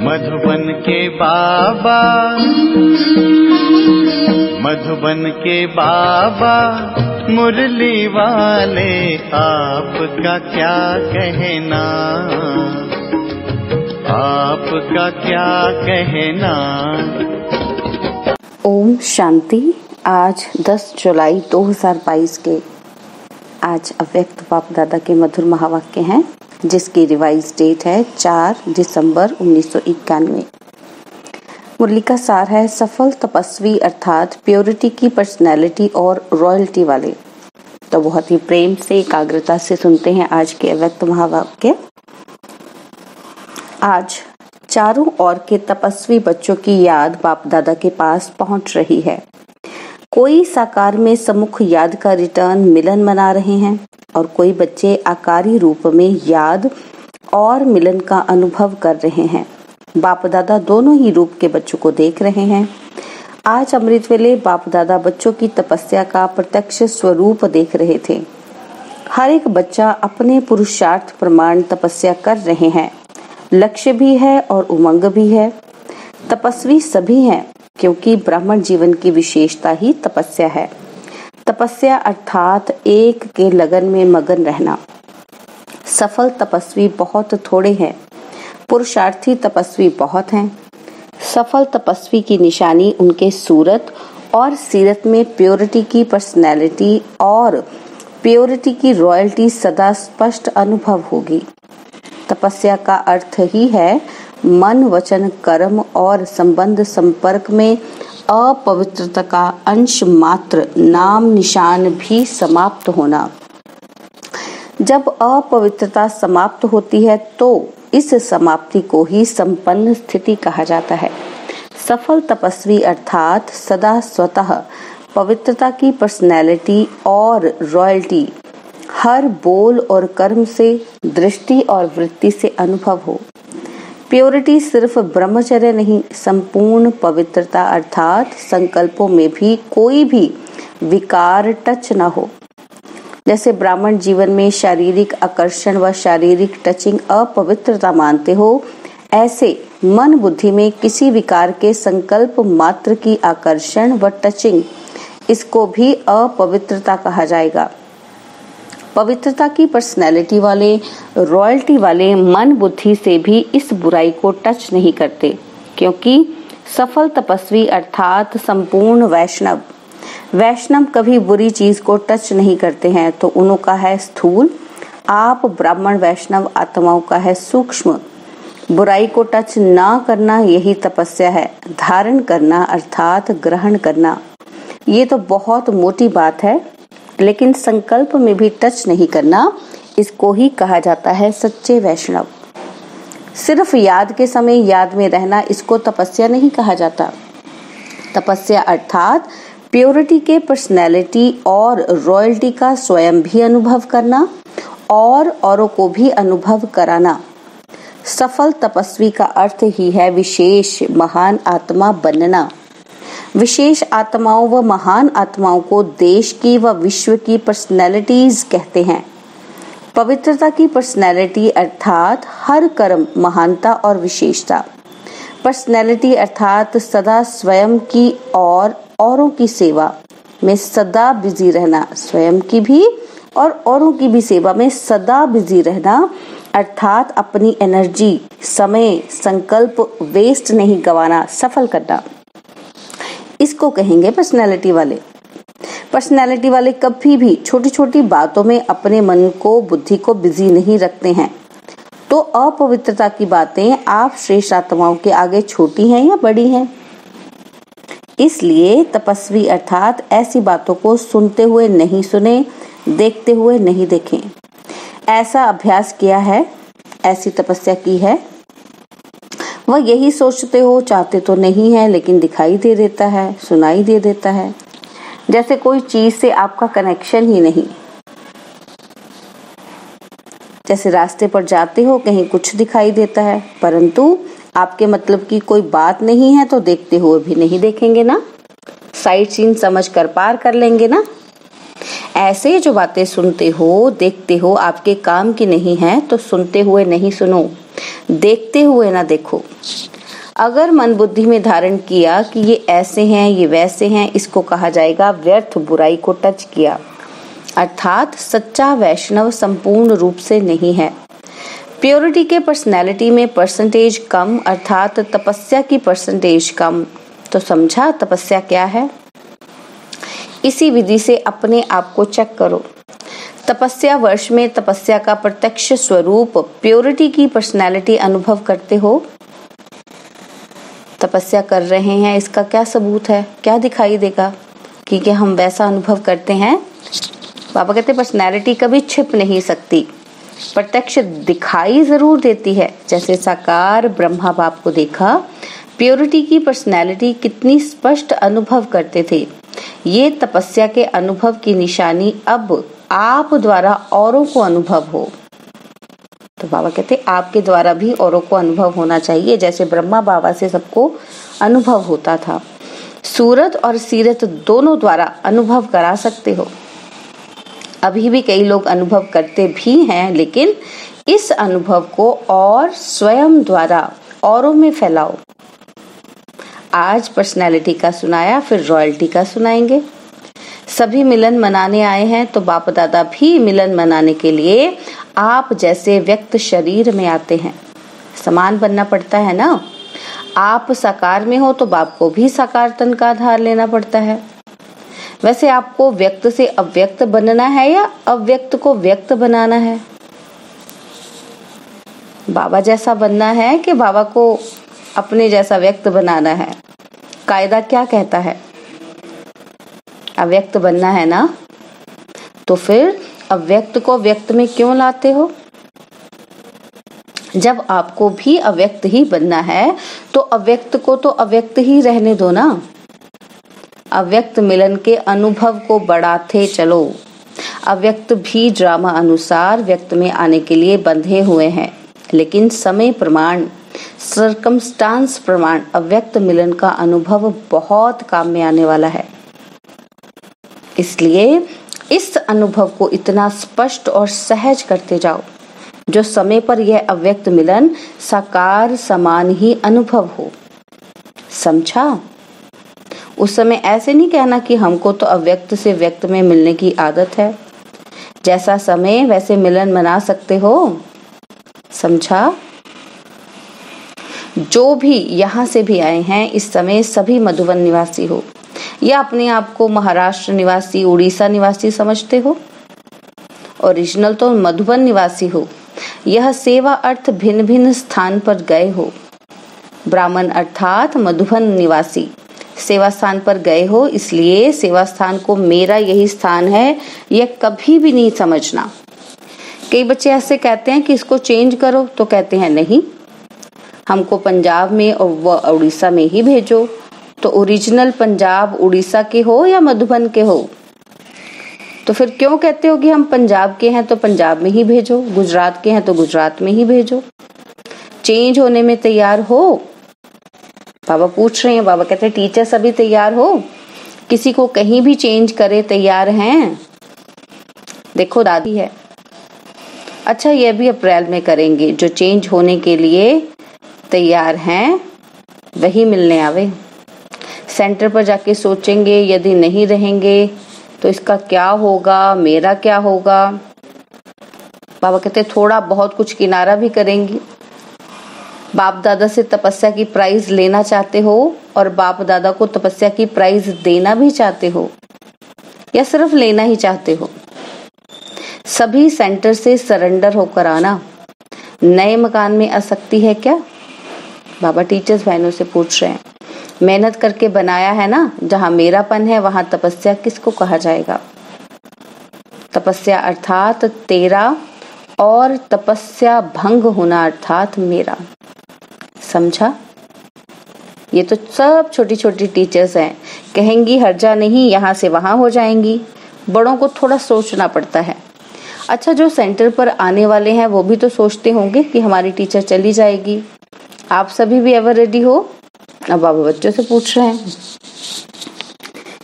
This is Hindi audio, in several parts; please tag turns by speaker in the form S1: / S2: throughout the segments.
S1: मधुबन के बाबा, मधुबन के बाबा मुरली वाले, आपका क्या कहना, आपका क्या कहना।
S2: ओम शांति। आज 10 जुलाई 2022 के आज अव्यक्त बाप दादा के मधुर महावाक्य हैं, जिसकी रिवाइज डेट है 4 दिसंबर 1991। मुरली का सार है सफल तपस्वी अर्थात प्योरिटी की पर्सनैलिटी और रॉयल्टी वाले। तो बहुत ही प्रेम से एकाग्रता से सुनते हैं आज के अव्यक्त महावाक्य। आज चारों ओर के तपस्वी बच्चों की याद बाप दादा के पास पहुंच रही है। कोई साकार में सम्मुख याद का रिटर्न मिलन मना रहे हैं और कोई बच्चे आकारी रूप में याद और मिलन का अनुभव कर रहे हैं। बाप दादा दोनों ही रूप के बच्चों को देख रहे हैं। आज अमृत वेले बाप दादा बच्चों की तपस्या का प्रत्यक्ष स्वरूप देख रहे थे। हर एक बच्चा अपने पुरुषार्थ प्रमाण तपस्या कर रहे हैं। लक्ष्य भी है और उमंग भी है। तपस्वी सभी हैं, क्योंकि ब्राह्मण जीवन की विशेषता ही तपस्या है। तपस्या अर्थात एक के लगन में मगन रहना। सफल तपस्वी बहुत थोड़े हैं, पुरुषार्थी तपस्वी बहुत हैं। सफल तपस्वी की निशानी उनके सूरत और सीरत में प्योरिटी की पर्सनैलिटी और प्योरिटी की रॉयल्टी सदा स्पष्ट अनुभव होगी। तपस्या का अर्थ ही है मन वचन कर्म और संबंध संपर्क में अपवित्रता का अंश मात्र नाम निशान भी समाप्त होना। जब अपवित्रता समाप्त होती है तो इस समाप्ति को ही संपन्न स्थिति कहा जाता है। सफल तपस्वी अर्थात सदा स्वतः पवित्रता की पर्सनैलिटी और रॉयल्टी हर बोल और कर्म से, दृष्टि और वृत्ति से अनुभव हो। प्योरिटी सिर्फ ब्रह्मचर्य नहीं, संपूर्ण पवित्रता अर्थात संकल्पों में भी कोई भी विकार टच न हो। जैसे ब्राह्मण जीवन में शारीरिक आकर्षण व शारीरिक टचिंग अपवित्रता मानते हो, ऐसे मन बुद्धि में किसी विकार के संकल्प मात्र की आकर्षण व टचिंग, इसको भी अपवित्रता कहा जाएगा। पवित्रता की पर्सनैलिटी वाले, रॉयल्टी वाले मन बुद्धि से भी इस बुराई को टच नहीं करते, क्योंकि सफल तपस्वी अर्थात संपूर्ण वैष्णव कभी बुरी चीज को टच नहीं करते हैं। तो उनका है स्थूल, आप ब्राह्मण वैष्णव आत्माओं का है सूक्ष्म। बुराई को टच ना करना यही तपस्या है। धारण करना अर्थात ग्रहण करना, ये तो बहुत मोटी बात है, लेकिन संकल्प में भी टच नहीं करना, इसको ही कहा जाता है सच्चे वैष्णव। सिर्फ याद के समय याद में रहना, इसको तपस्या नहीं कहा जाता। तपस्या अर्थात प्योरिटी के पर्सनैलिटी और रॉयल्टी का स्वयं भी अनुभव करना और औरों को भी अनुभव कराना। सफल तपस्वी का अर्थ ही है विशेष महान आत्मा बनना। विशेष आत्माओं व महान आत्माओं को देश की व विश्व की पर्सनैलिटीज कहते हैं। पवित्रता की पर्सनैलिटी अर्थात हर कर्म महानता और विशेषता। पर्सनैलिटी अर्थात सदा स्वयं की और औरों की सेवा में सदा बिजी रहना, स्वयं की भी और औरों की भी सेवा में सदा बिजी रहना, अर्थात अपनी एनर्जी, समय, संकल्प वेस्ट नहीं गंवाना, सफल करना, इसको कहेंगे पर्सनैलिटी वाले। पर्सनैलिटी वाले कभी भी छोटी छोटी बातों में अपने मन को, बुद्धि को बिजी नहीं रखते हैं। तो अपवित्रता की बातें आप श्रेष्ठ आत्माओं के आगे छोटी हैं या बड़ी हैं? इसलिए तपस्वी अर्थात ऐसी बातों को सुनते हुए नहीं सुने, देखते हुए नहीं देखें। ऐसा अभ्यास किया है, ऐसी तपस्या की है। वह यही सोचते हो, चाहते तो नहीं है, लेकिन दिखाई दे देता है, सुनाई दे देता है, जैसे कोई चीज से आपका कनेक्शन ही नहीं। जैसे रास्ते पर जाते हो, कहीं कुछ दिखाई देता है, परंतु आपके मतलब की कोई बात नहीं है, तो देखते हुए भी नहीं देखेंगे ना, साइट सीन समझ कर पार कर लेंगे ना। ऐसे जो बातें सुनते हो, देखते हो, आपके काम की नहीं है, तो सुनते हुए नहीं सुनो, देखते हुए ना देखो। अगर मन बुद्धि में धारण किया कि ये ऐसे हैं, ये वैसे हैं, इसको कहा जाएगा व्यर्थ बुराई को टच किया। अर्थात सच्चा वैष्णव संपूर्ण रूप से नहीं है। प्योरिटी के पर्सनैलिटी में परसेंटेज कम, अर्थात तपस्या की परसेंटेज कम। तो समझा तपस्या क्या है? इसी विधि से अपने आप को चेक करो। तपस्या वर्ष में तपस्या का प्रत्यक्ष स्वरूप प्योरिटी की पर्सनैलिटी अनुभव करते हो। तपस्या कर रहे हैं, इसका क्या सबूत है? क्या दिखाई देगा कि क्या हम वैसा अनुभव करते हैं? बाबा कहते पर्सनैलिटी कभी छिप नहीं सकती, प्रत्यक्ष दिखाई जरूर देती है। जैसे साकार ब्रह्मा बाप को देखा, प्योरिटी की पर्सनैलिटी कितनी स्पष्ट अनुभव करते थे। ये तपस्या के अनुभव की निशानी अब आप द्वारा औरों को अनुभव हो। तो बाबा कहते आपके द्वारा भी औरों को अनुभव होना चाहिए, जैसे ब्रह्मा बाबा से सबको अनुभव होता था। सूरत और सीरत दोनों द्वारा अनुभव करा सकते हो। अभी भी कई लोग अनुभव करते भी हैं, लेकिन इस अनुभव को और स्वयं द्वारा औरों में फैलाओ। आज पर्सनैलिटी का सुनाया, फिर रॉयल्टी का सुनाएंगे। सभी मिलन मनाने आए हैं, तो बाप दादा भी मिलन मनाने के लिए आप जैसे व्यक्त शरीर में आते हैं। समान बनना पड़ता है ना। आप साकार में हो तो बाप को भी साकार तन का आधार लेना पड़ता है। वैसे आपको व्यक्त से अव्यक्त बनना है या अव्यक्त को व्यक्त बनाना है? बाबा जैसा बनना है कि बाबा को अपने जैसा व्यक्त बनाना है? कायदा क्या कहता है? अव्यक्त बनना है ना। तो फिर अव्यक्त को व्यक्त में क्यों लाते हो? जब आपको भी अव्यक्त ही बनना है तो अव्यक्त को तो अव्यक्त ही रहने दो ना। अव्यक्त मिलन के अनुभव को बढ़ाते चलो। अव्यक्त भी ड्रामा अनुसार व्यक्त में आने के लिए बंधे हुए हैं, लेकिन समय प्रमाण, सर्कमस्टांस प्रमाण अव्यक्त मिलन का अनुभव बहुत काम में आने वाला है। इसलिए इस अनुभव को इतना स्पष्ट और सहज करते जाओ, जो समय पर यह अव्यक्त मिलन साकार समान ही अनुभव हो। समझा? उस समय ऐसे नहीं कहना कि हमको तो अव्यक्त से व्यक्त में मिलने की आदत है। जैसा समय वैसे मिलन मना सकते हो। समझा? जो भी यहाँ से भी आए हैं, इस समय सभी मधुबन निवासी हो या अपने आप को महाराष्ट्र निवासी, उड़ीसा निवासी समझते हो। ओरिजिनल तो मधुबन निवासी हो। यह सेवा अर्थ भिन्न भिन्न स्थान पर गए हो। ब्राह्मण अर्थात मधुबन निवासी सेवा स्थान पर गए हो, इसलिए सेवा स्थान को मेरा यही स्थान है यह कभी भी नहीं समझना। कई बच्चे ऐसे कहते हैं कि इसको चेंज करो, तो कहते हैं नहीं, हमको पंजाब में और उड़ीसा में ही भेजो। तो ओरिजिनल पंजाब उड़ीसा के हो या मधुबन के हो? तो फिर क्यों कहते हो कि हम पंजाब के हैं तो पंजाब में ही भेजो, गुजरात के हैं तो गुजरात में ही भेजो? चेंज होने में तैयार हो? बाबा पूछ रहे हैं। बाबा कहते हैं टीचर सभी तैयार हो? किसी को कहीं भी चेंज करे तैयार हैं? देखो दादी है। अच्छा, ये भी अप्रैल में करेंगे। जो चेंज होने के लिए तैयार हैं वही मिलने आवे। सेंटर पर जाके सोचेंगे यदि नहीं रहेंगे तो इसका क्या होगा, मेरा क्या होगा। बाबा कहते थोड़ा बहुत कुछ किनारा भी करेंगी। बाप दादा से तपस्या की प्राइज लेना चाहते हो और बाप दादा को तपस्या की प्राइज देना भी चाहते हो या सिर्फ लेना ही चाहते हो? सभी सेंटर से सरेंडर होकर आना। नए मकान में आसक्ति है क्या? बाबा टीचर्स बहनों से पूछ रहे हैं। मेहनत करके बनाया है ना, जहाँ मेरापन है वहां तपस्या किसको कहा जाएगा? तपस्या अर्थात तेरा और तपस्या भंग होना अर्थात मेरा। समझा? ये तो सब छोटी छोटी टीचर्स हैं, कहेंगी हर्जा नहीं, यहाँ से वहां हो जाएंगी। बड़ों को थोड़ा सोचना पड़ता है। अच्छा, जो सेंटर पर आने वाले हैं वो भी तो सोचते होंगे कि हमारी टीचर चली जाएगी। आप सभी भी एवर रेडी हो? अब बाबा बच्चों से पूछ रहे हैं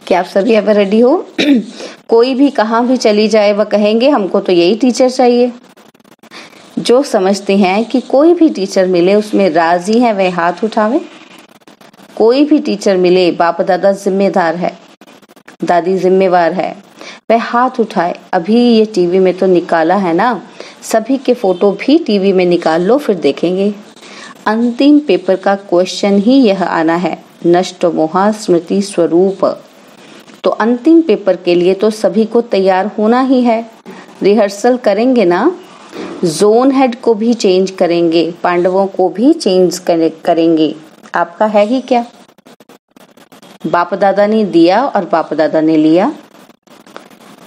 S2: कि आप सभी एवर रेडी हो? कोई भी कहाँ भी चली जाए वह कहेंगे हमको तो यही टीचर चाहिए। जो समझते हैं कि कोई भी टीचर मिले उसमें राजी है वह हाथ उठावे। कोई भी टीचर मिले, बाप दादा जिम्मेदार है, दादी जिम्मेवार है, वह हाथ उठाए। अभी ये टीवी में तो निकाला है ना, सभी के फोटो भी टीवी में निकाल लो, फिर देखेंगे। अंतिम पेपर का क्वेश्चन ही यह आना है, नष्ट मोहा स्मृति स्वरूप। तो अंतिम पेपर के लिए तो सभी को तैयार होना ही है। रिहर्सल करेंगे ना, जोन हेड को भी चेंज करेंगे, पांडवों को भी चेंज करेंगे। आपका है ही क्या? बाप दादा ने दिया और बाप दादा ने लिया।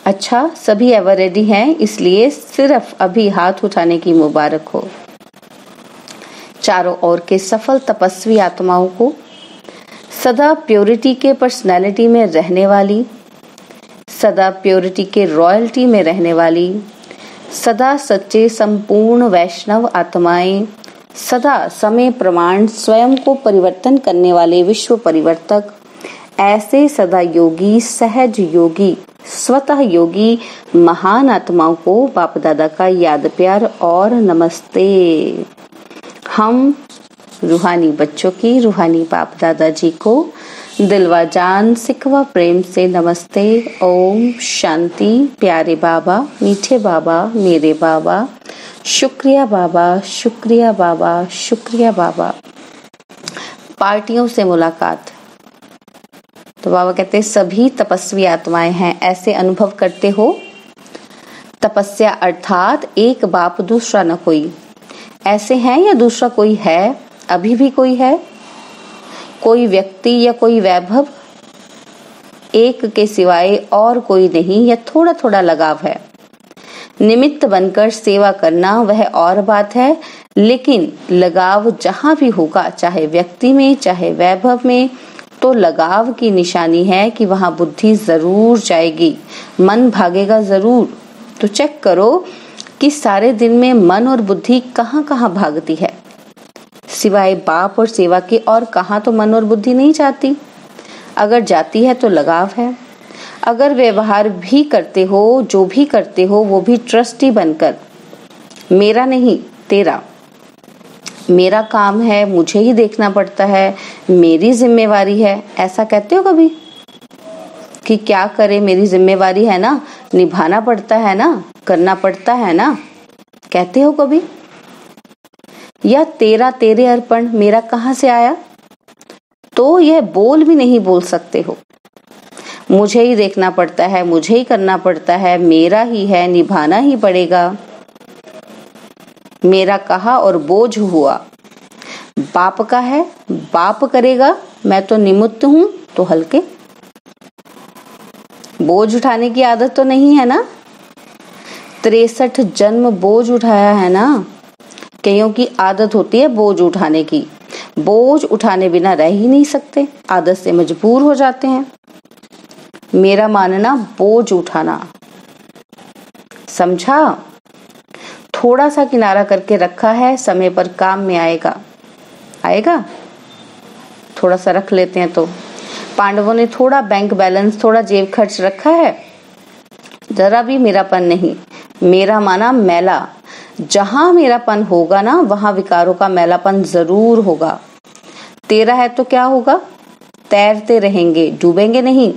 S2: अच्छा, सभी एवर रेडी हैं, इसलिए सिर्फ अभी हाथ उठाने की मुबारक हो। चारों ओर के सफल तपस्वी आत्माओं को, सदा प्योरिटी के पर्सनैलिटी में रहने वाली, सदा प्योरिटी के रॉयल्टी में रहने वाली, सदा सच्चे संपूर्ण वैष्णव आत्माएं, सदा समय प्रमाण स्वयं को परिवर्तन करने वाले विश्व परिवर्तक, ऐसे सदा योगी, सहज योगी, स्वतः योगी महान आत्माओं को बाप दादा का याद प्यार और नमस्ते। हम रूहानी बच्चों की रूहानी बाप दादा जी को दिलवा जान सिकवा प्रेम से नमस्ते। ओम शांति। प्यारे बाबा, मीठे बाबा, मेरे बाबा, शुक्रिया बाबा, शुक्रिया बाबा, शुक्रिया बाबा। पार्टियों से मुलाकात। तो बाबा कहते हैं सभी तपस्वी आत्माएं हैं, ऐसे अनुभव करते हो। तपस्या अर्थात एक बाप दूसरा न कोई, ऐसे हैं या दूसरा कोई है? अभी भी कोई है? कोई व्यक्ति या कोई वैभव, एक के सिवाय और कोई नहीं, या थोड़ा थोड़ा लगाव है? निमित्त बनकर सेवा करना वह और बात है, लेकिन लगाव जहां भी होगा, चाहे व्यक्ति में चाहे वैभव में, तो लगाव की निशानी है कि वहां बुद्धि जरूर जाएगी, मन भागेगा जरूर। तो चेक करो कि सारे दिन में मन और बुद्धि कहाँ कहाँ भागती है। सिवाय बाप और सेवा के और कहाँ तो मन और बुद्धि नहीं जाती। अगर जाती है तो लगाव है। अगर व्यवहार भी करते हो, जो भी करते हो, वो भी ट्रस्टी बनकर, मेरा नहीं तेरा, मेरा काम है, मुझे ही देखना पड़ता है, मेरी जिम्मेवारी है, ऐसा कहते हो कभी? कि क्या करे, मेरी जिम्मेवारी है ना, निभाना पड़ता है ना, करना पड़ता है ना, कहते हो कभी? या तेरा तेरे अर्पण, मेरा कहाँ से आया? तो यह बोल भी नहीं बोल सकते हो। मुझे ही देखना पड़ता है, मुझे ही करना पड़ता है, मेरा ही है, निभाना ही पड़ेगा। मेरा कहा और बोझ हुआ। बाप का है, बाप करेगा, मैं तो निमित्त हूं, तो हल्के। बोझ उठाने की आदत तो नहीं है ना? 63 जन्म बोझ उठाया है ना। कईयों की आदत होती है बोझ उठाने की, बोझ उठाने बिना रह ही नहीं सकते, आदत से मजबूर हो जाते हैं। मेरा मानना बोझ उठाना, समझा? थोड़ा सा किनारा करके रखा है, समय पर काम में आएगा। आएगा? थोड़ा सा रख लेते हैं। तो पांडवों ने थोड़ा बैंक बैलेंस, थोड़ा जेब खर्च रखा है, जरा भी मेरापन नहीं। मेरा माना मैला, जहां मेरापन होगा ना, वहां विकारों का मैलापन जरूर होगा। तेरा है तो क्या होगा? तैरते रहेंगे, डूबेंगे नहीं।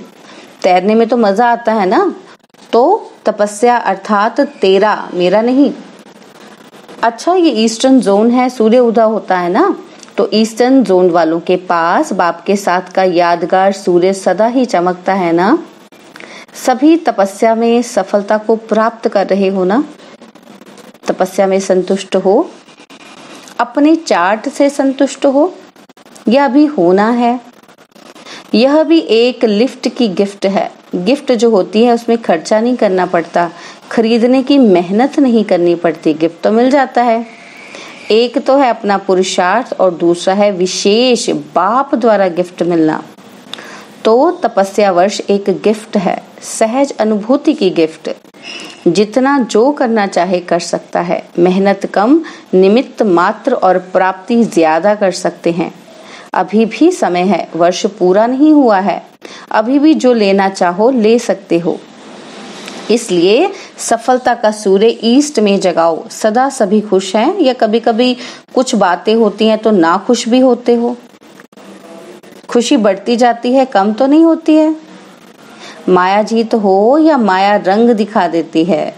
S2: तैरने में तो मजा आता है ना। तो तपस्या अर्थात तेरा, मेरा नहीं। अच्छा, ये ईस्टर्न जोन है, सूर्य उदय होता है ना, तो ईस्टर्न जोन वालों के पास बाप के साथ का यादगार सूर्य सदा ही चमकता है ना। सभी तपस्या में सफलता को प्राप्त कर रहे हो ना। तपस्या में संतुष्ट हो, अपने चार्ट से संतुष्ट हो, या अभी होना है? यह भी एक लिफ्ट की गिफ्ट है। गिफ्ट जो होती है उसमें खर्चा नहीं करना पड़ता, खरीदने की मेहनत नहीं करनी पड़ती, गिफ्ट तो मिल जाता है। एक तो है अपना पुरुषार्थ और दूसरा है विशेष बाप द्वारा गिफ्ट मिलना। तो तपस्या वर्ष एक गिफ्ट है, सहज अनुभूति की गिफ्ट। जितना जो करना चाहे कर सकता है, मेहनत कम, निमित्त मात्र और प्राप्ति ज्यादा कर सकते हैं। अभी भी समय है, वर्ष पूरा नहीं हुआ है, अभी भी जो लेना चाहो ले सकते हो। इसलिए सफलता का सूर्य ईस्ट में जगाओ। सदा सभी खुश हैं या कभी कभी कुछ बातें होती हैं तो ना खुश भी होते हो? खुशी बढ़ती जाती है, कम तो नहीं होती है? माया जीत हो या माया रंग दिखा देती है?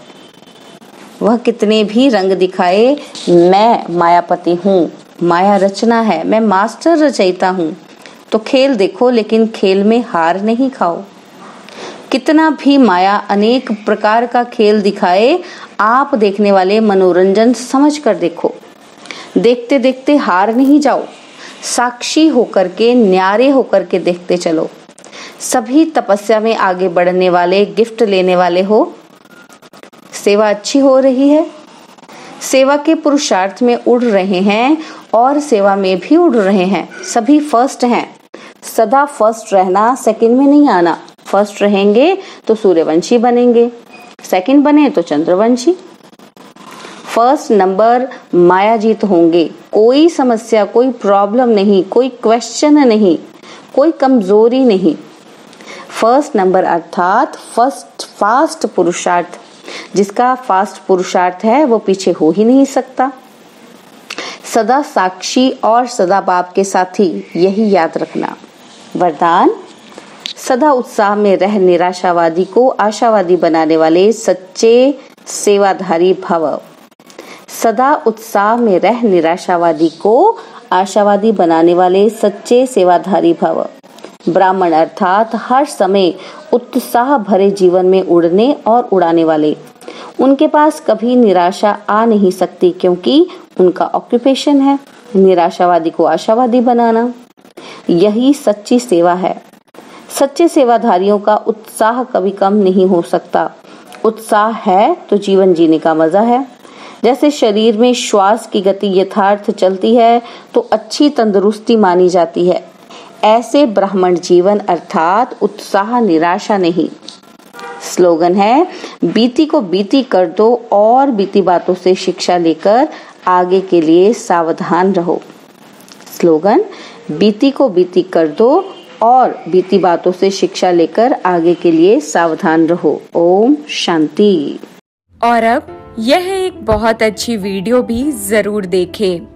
S2: वह कितने भी रंग दिखाए, मैं मायापति हूँ। माया रचना है, मैं मास्टर रचयिता हूँ। तो खेल देखो लेकिन खेल में हार नहीं खाओ। कितना भी माया अनेक प्रकार का खेल दिखाए, आप देखने वाले मनोरंजन समझ कर देखो। देखते देखते हार नहीं जाओ, साक्षी होकर के, न्यारे होकर के देखते चलो। सभी तपस्या में आगे बढ़ने वाले, गिफ्ट लेने वाले हो। सेवा अच्छी हो रही है, सेवा के पुरुषार्थ में उड़ रहे हैं और सेवा में भी उड़ रहे हैं। सभी फर्स्ट हैं। सदा फर्स्ट रहना, सेकंड में नहीं आना। फर्स्ट रहेंगे तो सूर्यवंशी बनेंगे, सेकंड बने तो चंद्रवंशी। फर्स्ट नंबर माया जीत होंगे। कोई समस्या, कोई प्रॉब्लम नहीं, कोई क्वेश्चन नहीं, कोई कमजोरी नहीं। फर्स्ट नंबर अर्थात फर्स्ट फास्ट पुरुषार्थ। जिसका फास्ट पुरुषार्थ है वो पीछे हो ही नहीं सकता। सदा साक्षी और सदा बाप के साथी, यही याद रखना। वरदान, सदा उत्साह में रह निराशावादी को आशावादी बनाने वाले सच्चे सेवाधारी भव। सदा उत्साह में रह निराशावादी को आशावादी बनाने वाले सच्चे सेवाधारी भव। ब्राह्मण अर्थात हर समय उत्साह भरे जीवन में उड़ने और उड़ाने वाले। उनके पास कभी निराशा आ नहीं सकती क्योंकि उनका ऑक्यूपेशन है निराशावादी को आशावादी बनाना। यही सच्ची सेवा है। सच्चे सेवाधारियों का उत्साह कभी कम नहीं हो सकता। उत्साह है तो जीवन जीने का मजा है। जैसे शरीर में श्वास की गति यथार्थ चलती है तो अच्छी तंदुरुस्ती मानी जाती है, ऐसे ब्राह्मण जीवन अर्थात उत्साह, निराशा नहीं। स्लोगन है, बीती को बीती कर दो और बीती बातों से शिक्षा लेकर आगे के लिए सावधान रहो। स्लोगन, बीती को बीती कर दो और बीती बातों से शिक्षा लेकर आगे के लिए सावधान रहो। ओम शांति।
S3: और अब यह एक बहुत अच्छी वीडियो भी जरूर देखें।